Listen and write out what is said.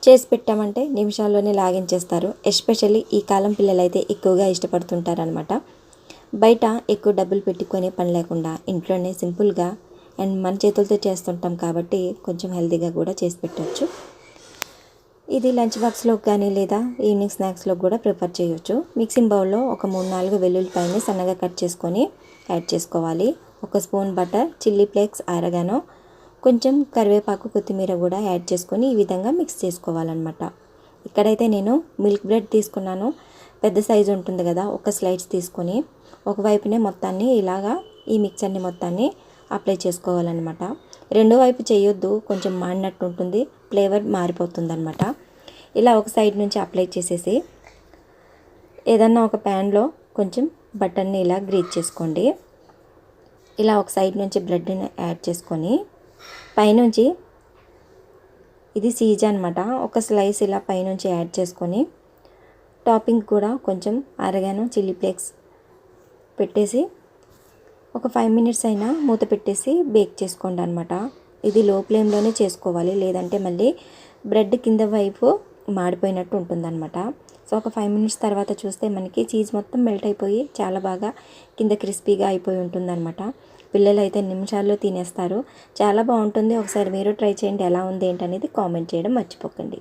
చేసి పెట్టామంటే నిమిషాల్లోనే లాగించేస్తారు. ఎస్పెషల్లీ ఈ కాలం పిల్లలైతే ఎక్కువగా ఇష్టపడుతుంటారనమాట. బయట ఎక్కువ డబ్బులు పెట్టుకునే పని లేకుండా ఇంట్లోనే సింపుల్గా అండ్ మన చేతులతో చేస్తుంటాం కాబట్టి కొంచెం హెల్తీగా కూడా చేసి పెట్టవచ్చు. ఇది లంచ్ బాక్స్లోకి కానీ లేదా ఈవినింగ్ స్నాక్స్లో కూడా ప్రిఫర్ చేయొచ్చు. మిక్సింగ్ బౌల్లో ఒక 3-4 వెల్లుల్లిపాయని సన్నగా కట్ చేసుకొని యాడ్ చేసుకోవాలి. 1 స్పూన్ బటర్, చిల్లీ ఫ్లేక్స్, ఆరగానో, కొంచెం కరివేపాకు, కొత్తిమీర కూడా యాడ్ చేసుకొని ఈ విధంగా మిక్స్ చేసుకోవాలన్నమాట. ఇక్కడైతే నేను మిల్క్ బ్రెడ్ తీసుకున్నాను. పెద్ద సైజు ఉంటుంది కదా, ఒక స్లైడ్స్ తీసుకొని ఒకవైపునే మొత్తాన్ని ఇలాగా ఈ మిక్చర్ని మొత్తాన్ని అప్లై చేసుకోవాలన్నమాట. రెండో వైపు చేయొద్దు, కొంచెం మాడినట్టు ఉంటుంది, ఫ్లేవర్ మారిపోతుంది అనమాట. ఇలా ఒక సైడ్ నుంచి అప్లై చేసేసి ఏదన్నా ఒక ప్యాన్లో కొంచెం బటర్ని ఇలా గ్రీజ్ చేసుకోండి. ఇలా ఒక సైడ్ నుంచి బ్రెడ్ని యాడ్ చేసుకొని పైనుంచి ఇది సీజా అనమాట, ఒక స్లైస్ ఇలా పైనుంచి యాడ్ చేసుకొని టాపింగ్ కూడా కొంచెం ఆరగానో, చిల్లీ ఫ్లేక్స్ పెట్టేసి ఒక 5 మినిట్స్ అయినా మూత పెట్టేసి బేక్ చేసుకోండి అనమాట. ఇది లో ఫ్లేమ్లోనే చేసుకోవాలి, లేదంటే మళ్ళీ బ్రెడ్ కింద వైపు మాడిపోయినట్టు ఉంటుందన్నమాట. సో ఒక 5 మినిట్స్ తర్వాత చూస్తే మనకి చీజ్ మొత్తం మెల్ట్ అయిపోయి చాలా బాగా కింద క్రిస్పీగా అయిపోయి ఉంటుందన్నమాట. పిల్లలు అయితే నిమిషాల్లో తినేస్తారు. చాలా బాగుంటుంది. ఒకసారి మీరు ట్రై చేయండి. ఎలా ఉంది ఏంటనేది కామెంట్ చేయడం మర్చిపోకండి.